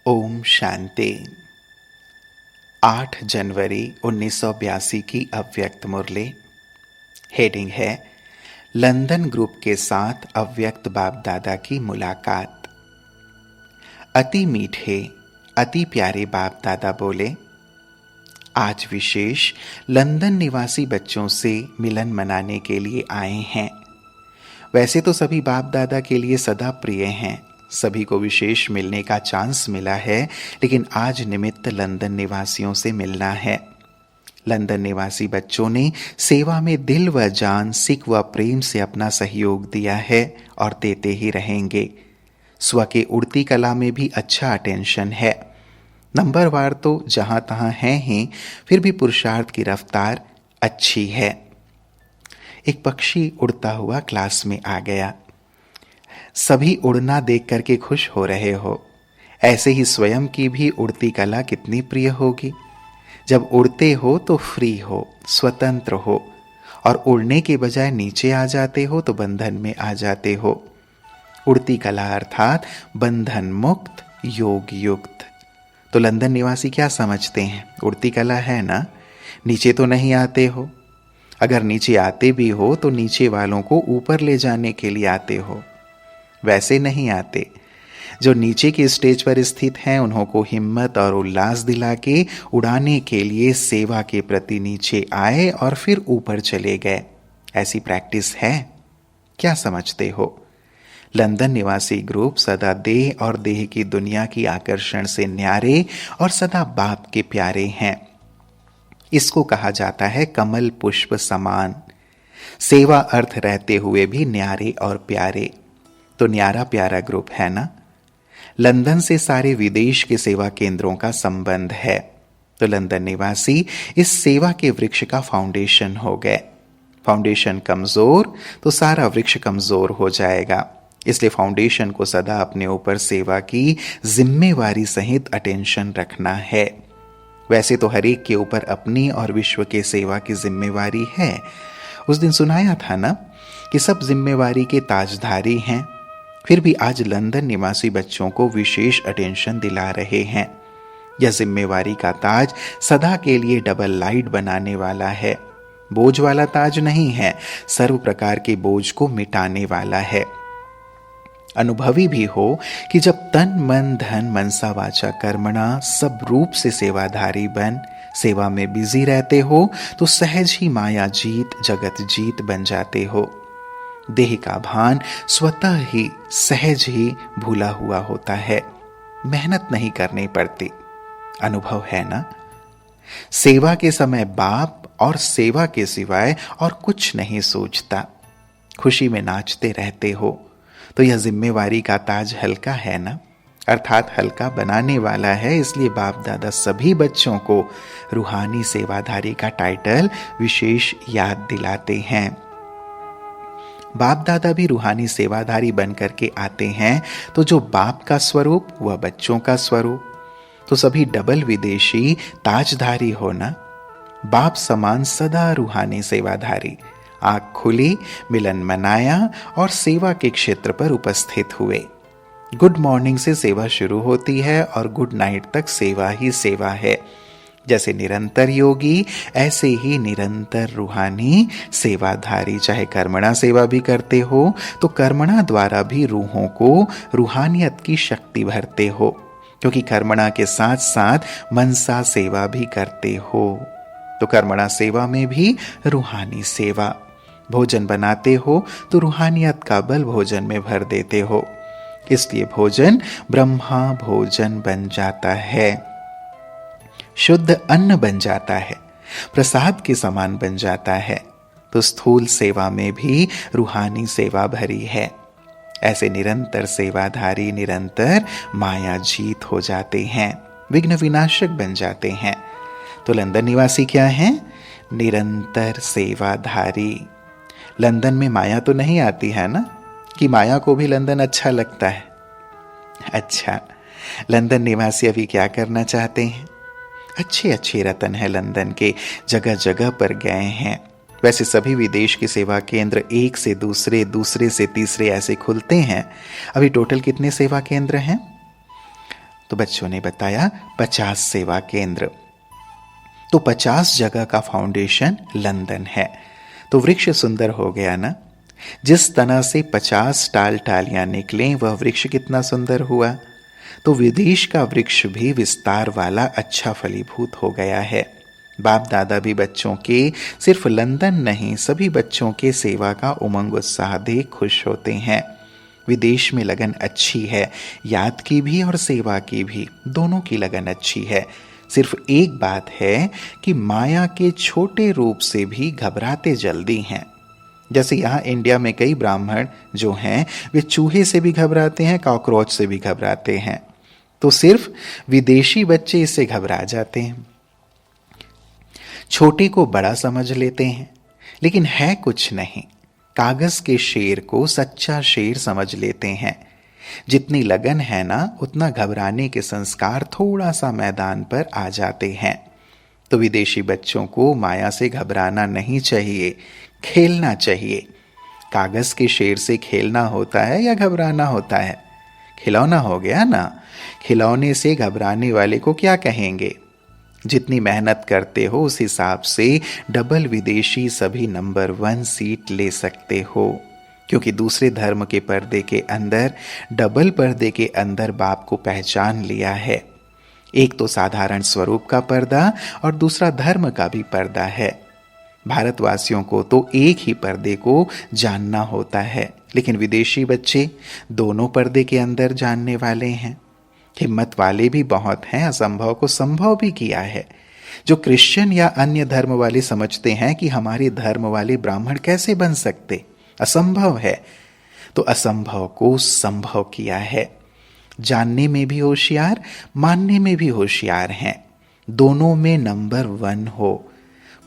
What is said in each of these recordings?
ओम शांति। 8 जनवरी 1982 की अव्यक्त मुरली। हेडिंग है लंदन ग्रुप के साथ अव्यक्त बाप दादा की मुलाकात। अति मीठे अति प्यारे बाप दादा बोले, आज विशेष लंदन निवासी बच्चों से मिलन मनाने के लिए आए हैं। वैसे तो सभी बाप दादा के लिए सदा प्रिय हैं, सभी को विशेष मिलने का चांस मिला है, लेकिन आज निमित्त लंदन निवासियों से मिलना है। लंदन निवासी बच्चों ने सेवा में दिल व जान, सिक व प्रेम से अपना सहयोग दिया है और देते ही रहेंगे। स्व के उड़ती कला में भी अच्छा अटेंशन है। नंबरवार तो जहां तहां हैं ही, फिर भी पुरुषार्थ की रफ्तार अच्छी है। एक पक्षी उड़ता हुआ क्लास में आ गया। सभी उड़ना देख करके खुश हो रहे हो। ऐसे ही स्वयं की भी उड़ती कला कितनी प्रिय होगी। जब उड़ते हो तो फ्री हो, स्वतंत्र हो, और उड़ने के बजाय नीचे आ जाते हो तो बंधन में आ जाते हो। उड़ती कला अर्थात बंधन मुक्त, योग युक्त। तो लंदन निवासी क्या समझते हैं? उड़ती कला है ना, नीचे तो नहीं आते हो। अगर नीचे आते भी हो तो नीचे वालों को ऊपर ले जाने के लिए आते हो, वैसे नहीं आते। जो नीचे के स्टेज पर स्थित हैं, उन्हों को हिम्मत और उल्लास दिला के उड़ाने के लिए सेवा के प्रति नीचे आए और फिर ऊपर चले गए। ऐसी प्रैक्टिस है? क्या समझते हो? लंदन निवासी ग्रुप सदा देह और देह की दुनिया की आकर्षण से न्यारे और सदा बाप के प्यारे हैं। इसको कहा जाता है कमल पुष्प समान। सेवा अर्थ रहते हुए भी न्यारे और प्यारे। तो न्यारा प्यारा ग्रुप है ना। लंदन से सारे विदेश के सेवा केंद्रों का संबंध है। तो लंदन निवासी इस सेवा के वृक्ष का फाउंडेशन हो गए। फाउंडेशन कमजोर तो सारा वृक्ष कमजोर हो जाएगा। इसलिए फाउंडेशन को सदा अपने ऊपर सेवा की जिम्मेवारी सहित अटेंशन रखना है। वैसे तो हर एक के ऊपर अपनी और विश्व के सेवा की जिम्मेवारी है। उस दिन सुनाया था ना कि सब जिम्मेवारी के ताजधारी हैं, फिर भी आज लंदन निवासी बच्चों को विशेष अटेंशन दिला रहे हैं। यह जिम्मेवारी का ताज सदा के लिए डबल लाइट बनाने वाला है। बोझ वाला ताज नहीं है, सर्व प्रकार के बोझ को मिटाने वाला है। अनुभवी भी हो कि जब तन मन धन मनसा वाचा कर्मणा सब रूप से सेवाधारी बन सेवा में बिजी रहते हो तो सहज ही माया जीत जगत जीत बन जाते हो। देह का भान स्वतः ही सहज ही भूला हुआ होता है, मेहनत नहीं करनी पड़ती। अनुभव है ना। सेवा के समय बाप और सेवा के सिवाय और कुछ नहीं सोचता। खुशी में नाचते रहते हो। तो यह जिम्मेवारी का ताज हल्का है ना, अर्थात हल्का बनाने वाला है। इसलिए बाप दादा सभी बच्चों को रूहानी सेवाधारी का टाइटल विशेष याद दिलाते हैं। बाप दादा भी रूहानी सेवाधारी बन करके आते हैं, तो जो बाप का स्वरूप वह बच्चों का स्वरूप, तो सभी डबल विदेशी ताजधारी हो ना। बाप समान सदा रूहानी सेवाधारी। आंख खुली, मिलन मनाया और सेवा के क्षेत्र पर उपस्थित हुए। गुड मॉर्निंग से सेवा शुरू होती है और गुड नाइट तक सेवा ही सेवा है। जैसे निरंतर योगी, ऐसे ही निरंतर रूहानी सेवाधारी। चाहे कर्मणा सेवा भी करते हो तो कर्मणा द्वारा भी रूहों को रूहानियत की शक्ति भरते हो, क्योंकि कर्मणा के साथ साथ मनसा सेवा भी करते हो। तो कर्मणा सेवा में भी रूहानी सेवा। भोजन बनाते हो तो रूहानियत का बल भोजन में भर देते हो। इसलिए भोजन ब्रह्मा भोजन बन जाता है, शुद्ध अन्न बन जाता है, प्रसाद के समान बन जाता है। तो स्थूल सेवा में भी रूहानी सेवा भरी है। ऐसे निरंतर सेवाधारी निरंतर माया जीत हो जाते हैं, विघ्न विनाशक बन जाते हैं। तो लंदन निवासी क्या हैं? निरंतर सेवाधारी। लंदन में माया तो नहीं आती है ना, कि माया को भी लंदन अच्छा लगता है। अच्छा, लंदन निवासी अभी क्या करना चाहते हैं? अच्छे अच्छे रतन है लंदन के, जगह जगह पर गए हैं। वैसे सभी विदेश के सेवा केंद्र एक से दूसरे, दूसरे से तीसरे ऐसे खुलते हैं। अभी टोटल कितने सेवा केंद्र हैं? तो बच्चों ने बताया 50 सेवा केंद्र। तो 50 जगह का फाउंडेशन लंदन है। तो वृक्ष सुंदर हो गया ना। जिस तरह से 50 टाल टालियां निकलें, वह वृक्ष कितना सुंदर हुआ। तो विदेश का वृक्ष भी विस्तार वाला अच्छा फलीभूत हो गया है। बाप दादा भी बच्चों के सिर्फ लंदन नहीं, सभी बच्चों के सेवा का उमंग उत्साह देख खुश होते हैं। विदेश में लगन अच्छी है, याद की भी और सेवा की भी, दोनों की लगन अच्छी है। सिर्फ एक बात है कि माया के छोटे रूप से भी घबराते जल्दी हैं। जैसे यहाँ इंडिया में कई ब्राह्मण जो हैं वे चूहे से भी घबराते हैं, कॉकरोच से भी घबराते हैं। तो सिर्फ विदेशी बच्चे इससे घबरा जाते हैं, छोटे को बड़ा समझ लेते हैं, लेकिन है कुछ नहीं। कागज के शेर को सच्चा शेर समझ लेते हैं। जितनी लगन है ना, उतना घबराने के संस्कार थोड़ा सा मैदान पर आ जाते हैं। तो विदेशी बच्चों को माया से घबराना नहीं चाहिए, खेलना चाहिए। कागज के शेर से खेलना होता है या घबराना होता है? खिलौना हो गया ना। खिलौने से घबराने वाले को क्या कहेंगे? जितनी मेहनत करते हो उस हिसाब से डबल विदेशी सभी नंबर 1 सीट ले सकते हो, क्योंकि दूसरे धर्म के पर्दे के अंदर, डबल पर्दे के अंदर बाप को पहचान लिया है। एक तो साधारण स्वरूप का पर्दा और दूसरा धर्म का भी पर्दा है। भारतवासियों को तो एक ही पर्दे को जानना होता है, लेकिन विदेशी बच्चे दोनों पर्दे के अंदर जानने वाले हैं। हिम्मत वाले भी बहुत हैं, असंभव को संभव भी किया है। जो क्रिश्चियन या अन्य धर्म वाले समझते हैं कि हमारे धर्म वाले ब्राह्मण कैसे बन सकते, असंभव है, तो असंभव को संभव किया है। जानने में भी होशियार, मानने में भी होशियार हैं। दोनों में नंबर 1 हो।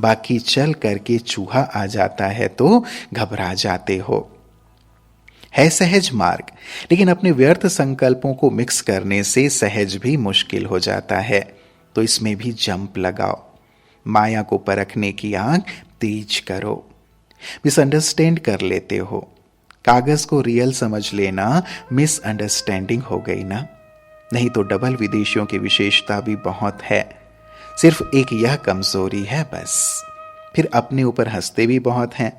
बाकी चल करके चूहा आ जाता है तो घबरा जाते हो। है सहज मार्ग, लेकिन अपने व्यर्थ संकल्पों को मिक्स करने से सहज भी मुश्किल हो जाता है। तो इसमें भी जंप लगाओ। माया को परखने की आंख तेज करो। मिसअंडरस्टैंड कर लेते हो। कागज को रियल समझ लेना मिसअंडरस्टैंडिंग हो गई ना। नहीं तो डबल विदेशियों की विशेषता भी बहुत है, सिर्फ एक यह कमजोरी है बस। फिर अपने ऊपर हंसते भी बहुत हैं।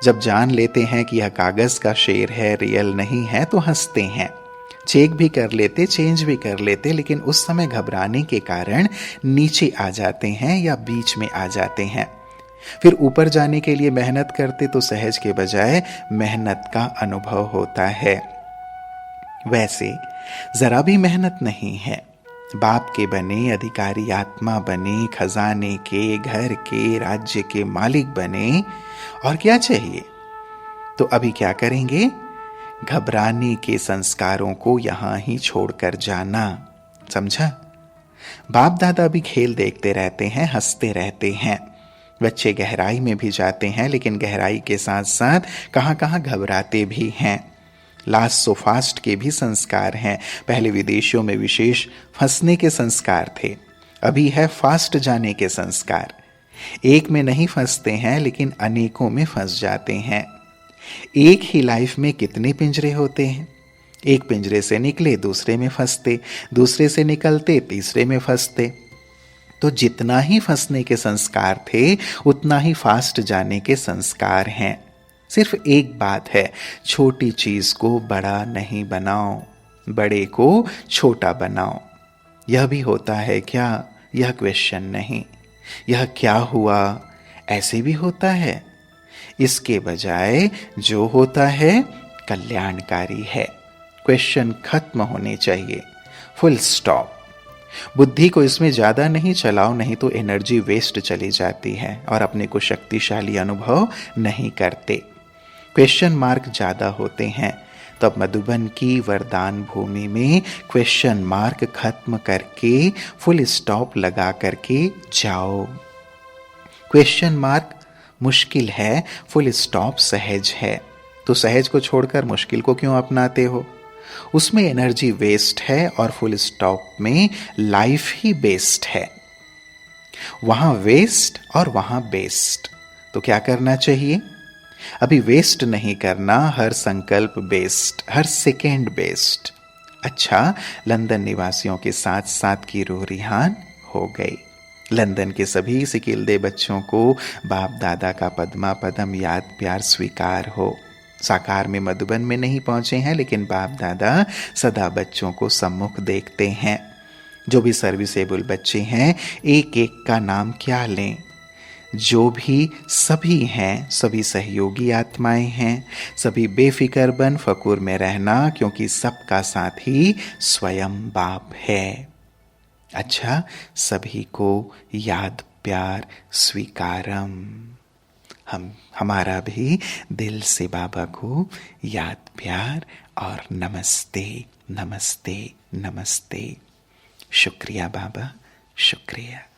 जब जान लेते हैं कि यह कागज का शेर है, रियल नहीं है, तो हंसते हैं। चेक भी कर लेते, चेंज भी कर लेते, लेकिन उस समय घबराने के कारण नीचे आ जाते हैं या बीच में आ जाते हैं। फिर ऊपर जाने के लिए मेहनत करते तो सहज के बजाय मेहनत का अनुभव होता है। वैसे जरा भी मेहनत नहीं है। बाप के बने, अधिकारी आत्मा बने, खजाने के, घर के, राज्य के मालिक बने, और क्या चाहिए? तो अभी क्या करेंगे? घबराने के संस्कारों को यहां ही छोड़कर जाना। समझा? बाप दादा भी खेल देखते रहते हैं, हंसते रहते हैं। बच्चे गहराई में भी जाते हैं, लेकिन गहराई के साथ साथ कहां कहां घबराते भी हैं। लास्ट सो फास्ट के भी संस्कार हैं। पहले विदेशियों में विशेष फंसने के संस्कार थे, अभी है फास्ट जाने के संस्कार। एक में नहीं फंसते हैं, लेकिन अनेकों में फंस जाते हैं। एक ही लाइफ में कितने पिंजरे होते हैं? एक पिंजरे से निकले दूसरे में फंसते, दूसरे से निकलते तीसरे में फंसते। तो जितना ही फंसने के संस्कार थे, उतना ही फास्ट जाने के संस्कार हैं। सिर्फ एक बात है, छोटी चीज को बड़ा नहीं बनाओ, बड़े को छोटा बनाओ। यह भी होता है क्या? यह क्वेश्चन नहीं। यह क्या हुआ? ऐसे भी होता है। इसके बजाय जो होता है कल्याणकारी है। क्वेश्चन खत्म होने चाहिए, फुल स्टॉप। बुद्धि को इसमें ज्यादा नहीं चलाओ, नहीं तो एनर्जी वेस्ट चली जाती है और अपने को शक्तिशाली अनुभव नहीं करते। क्वेश्चन मार्क ज्यादा होते हैं, तो अब मधुबन की वरदान भूमि में क्वेश्चन मार्क खत्म करके फुल स्टॉप लगा करके जाओ। क्वेश्चन मार्क मुश्किल है, फुल स्टॉप सहज है। तो सहज को छोड़कर मुश्किल को क्यों अपनाते हो? उसमें एनर्जी वेस्ट है और फुल स्टॉप में लाइफ ही बेस्ट है। वहां वेस्ट और वहां बेस्ट। तो क्या करना चाहिए? अभी वेस्ट नहीं करना, हर संकल्प बेस्ट, हर सेकेंड बेस्ट। अच्छा, लंदन निवासियों के साथ साथ की रूह रिहान हो गई। लंदन के सभी सिकिलदे बच्चों को बाप दादा का पद्मा पदम याद प्यार स्वीकार हो। साकार में मधुबन में नहीं पहुंचे हैं, लेकिन बाप दादा सदा बच्चों को सम्मुख देखते हैं। जो भी सर्विसेबल बच्चे हैं, एक एक का नाम क्या लें। जो भी सभी हैं, सभी सहयोगी आत्माएं हैं। सभी बेफिक्र बन फकूर में रहना, क्योंकि सबका साथी स्वयं बाप है। अच्छा, सभी को याद प्यार स्वीकारम। हमारा भी दिल से बाबा को याद प्यार और नमस्ते नमस्ते नमस्ते। शुक्रिया बाबा, शुक्रिया।